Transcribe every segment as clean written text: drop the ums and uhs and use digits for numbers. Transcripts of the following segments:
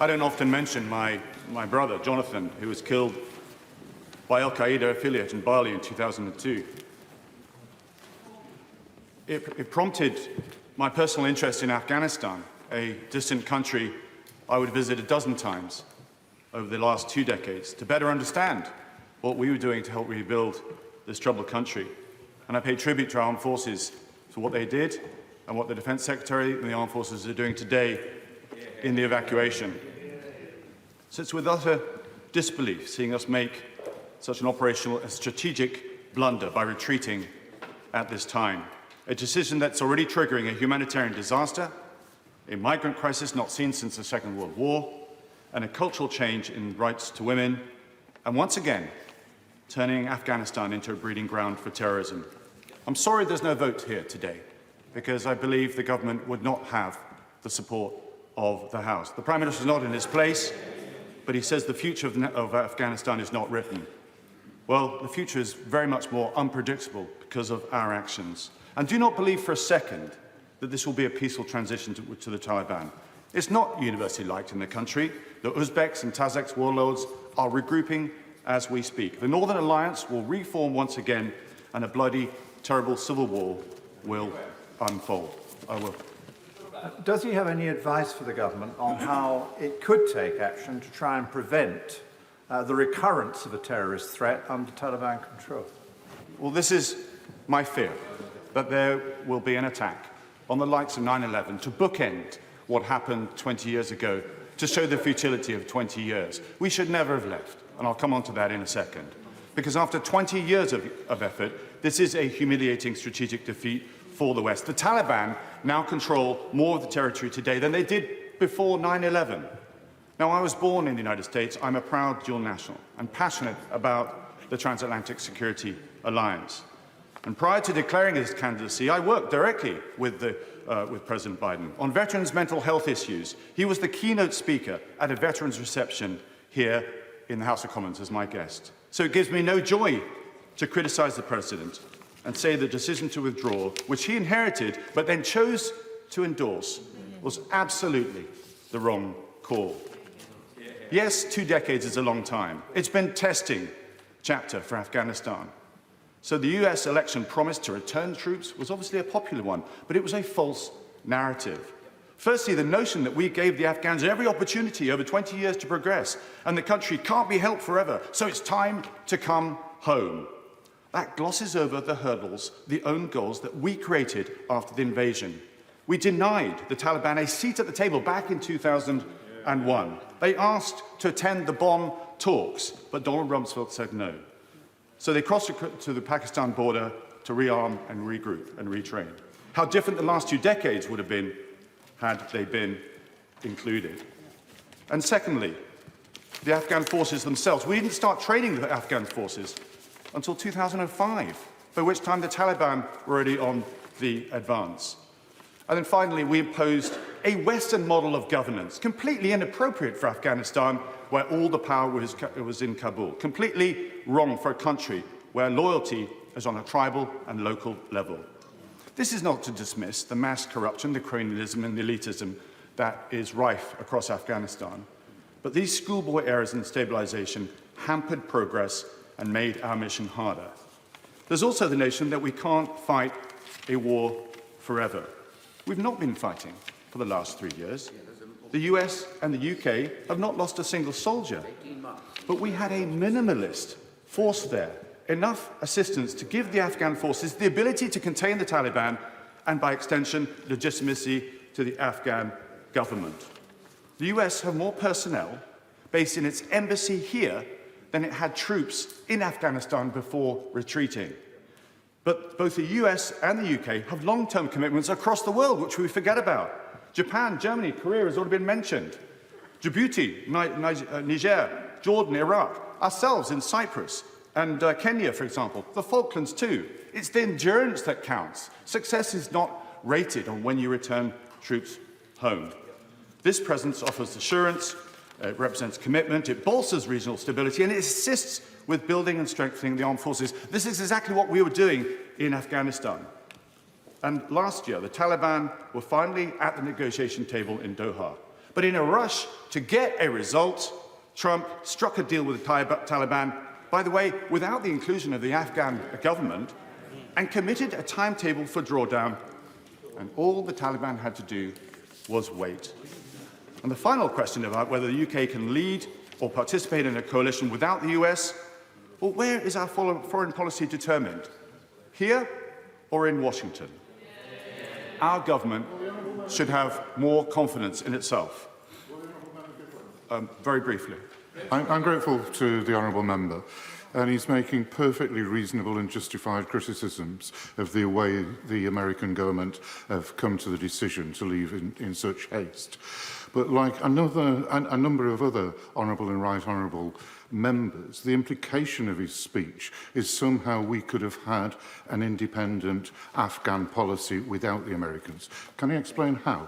I don't often mention my brother, Jonathan, who was killed by Al-Qaeda affiliate in Bali in 2002. It prompted my personal interest in Afghanistan, a distant country I would visit a dozen times over the last 2 decades, to better understand what we were doing to help rebuild this troubled country. And I pay tribute to our armed forces for what they did and what the Defense Secretary and the armed forces are doing today in the evacuation. So it's with utter disbelief seeing us make such an operational and strategic blunder by retreating at this time. A decision that's already triggering a humanitarian disaster, a migrant crisis not seen since the Second World War, and a cultural change in rights to women, and once again, turning Afghanistan into a breeding ground for terrorism. I'm sorry there's no vote here today, because I believe the government would not have the support of the House. The Prime Minister is not in his place, but he says the future of Afghanistan is not written. Well, the future is very much more unpredictable because of our actions. And do not believe for a second that this will be a peaceful transition to the Taliban. It's not universally liked in the country. The Uzbeks and Tajiks warlords are regrouping as we speak. The Northern Alliance will reform once again, and a bloody, terrible civil war will unfold. I will. Does he have any advice for the government on how it could take action to try and prevent the recurrence of a terrorist threat under Taliban control? Well, this is my fear, that there will be an attack on the likes of 9/11 to bookend what happened 20 years ago, to show the futility of 20 years. We should never have left, and I'll come on to that in a second. Because after 20 years of effort, this is a humiliating strategic defeat for the West. The Taliban now control more of the territory today than they did before 9/11. Now, I was born in the United States. I'm a proud dual national and passionate about the transatlantic security alliance. And prior to declaring his candidacy, I worked directly with President Biden on veterans' mental health issues. He was the keynote speaker at a veterans' reception here in the House of Commons as my guest. So it gives me no joy to criticize the President and say the decision to withdraw, which he inherited but then chose to endorse, was absolutely the wrong call. Yes, 2 decades is a long time. It's been a testing chapter for Afghanistan. So the US election promise to return troops was obviously a popular one, but it was a false narrative. Firstly, the notion that we gave the Afghans every opportunity over 20 years to progress, and the country can't be held forever, so it's time to come home. That glosses over the hurdles, the own goals that we created after the invasion. We denied the Taliban a seat at the table back in 2001. They asked to attend the bomb talks, but Donald Rumsfeld said no. So they crossed to the Pakistan border to rearm and regroup and retrain. How different the last 2 decades would have been had they been included. And secondly, the Afghan forces themselves. We didn't start training the Afghan forces until 2005, by which time the Taliban were already on the advance. And then finally, we imposed a Western model of governance, completely inappropriate for Afghanistan, where all the power was in Kabul. Completely wrong for a country where loyalty is on a tribal and local level. This is not to dismiss the mass corruption, the cronyism and the elitism that is rife across Afghanistan. But these schoolboy errors in stabilization hampered progress and made our mission harder. There's also the notion that we can't fight a war forever. We've not been fighting for the last 3 years. The US and the UK have not lost a single soldier. But we had a minimalist force there, enough assistance to give the Afghan forces the ability to contain the Taliban and, by extension, legitimacy to the Afghan government. The US have more personnel based in its embassy here than it had troops in Afghanistan before retreating. But both the US and the UK have long-term commitments across the world, which we forget about. Japan, Germany, Korea has already been mentioned. Djibouti, Niger, Jordan, Iraq, ourselves in Cyprus, and Kenya, for example, the Falklands too. It's the endurance that counts. Success is not rated on when you return troops home. This presence offers assurance, it represents commitment, it bolsters regional stability, and it assists with building and strengthening the armed forces. This is exactly what we were doing in Afghanistan. And last year, the Taliban were finally at the negotiation table in Doha. But in a rush to get a result, Trump struck a deal with the Taliban, by the way, without the inclusion of the Afghan government, and committed a timetable for drawdown. And all the Taliban had to do was wait. And the final question about whether the UK can lead or participate in a coalition without the US, well, where is our foreign policy determined? Here or in Washington? Our government should have more confidence in itself. Very briefly. I'm grateful to the honourable member, and he's making perfectly reasonable and justified criticisms of the way the American government have come to the decision to leave in such haste. But like a number of other honourable and right honourable members, the implication of his speech is somehow we could have had an independent Afghan policy without the Americans. Can he explain how?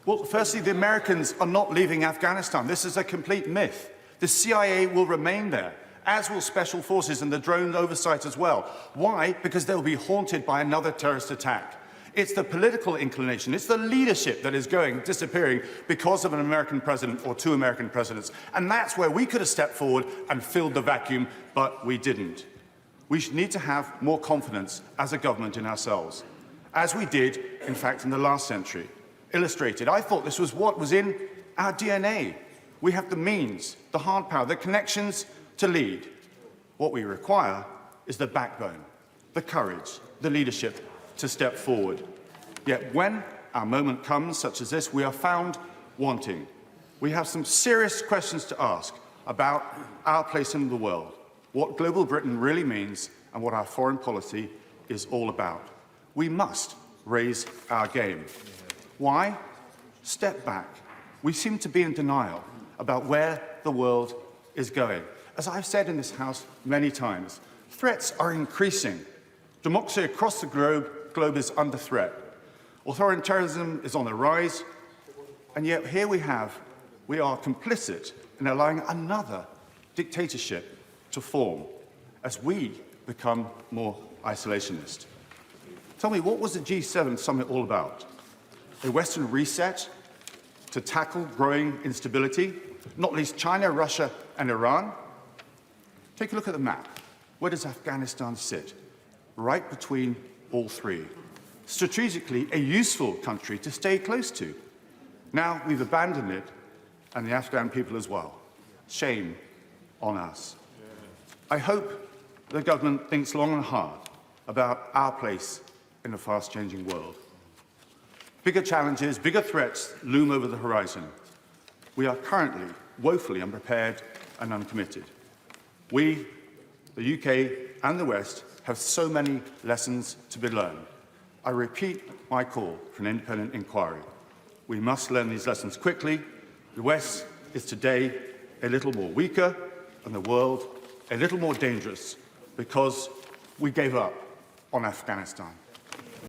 Well, firstly, the Americans are not leaving Afghanistan. This is a complete myth. The CIA will remain there, as will special forces and the drone oversight as well. Why? Because they'll be haunted by another terrorist attack. It's the political inclination, it's the leadership that is disappearing because of an American president or two American presidents. And that's where we could have stepped forward and filled the vacuum, but we didn't. We need to have more confidence as a government in ourselves, as we did, in fact, in the last century. Illustrated, I thought this was what was in our DNA. We have the means, the hard power, the connections to lead. What we require is the backbone, the courage, the leadership to step forward. Yet when our moment comes, such as this, we are found wanting. We have some serious questions to ask about our place in the world, what global Britain really means, and what our foreign policy is all about. We must raise our game. Why? Step back. We seem to be in denial about where the world is going. As I've said in this House many times, threats are increasing. Democracy across the globe is under threat. Authoritarianism is on the rise, and yet here we are complicit in allowing another dictatorship to form as we become more isolationist. Tell me, what was the G7 summit all about? A Western reset to tackle growing instability, not least China, Russia, and Iran? Take a look at the map. Where does Afghanistan sit? Right between all three. Strategically, a useful country to stay close to. Now we've abandoned it, and the Afghan people as well. Shame on us. I hope the government thinks long and hard about our place in a fast-changing world. Bigger challenges, bigger threats loom over the horizon. We are currently woefully unprepared and uncommitted. We, the UK and the West, have so many lessons to be learned. I repeat my call for an independent inquiry. We must learn these lessons quickly. The West is today a little more weaker and the world a little more dangerous because we gave up on Afghanistan.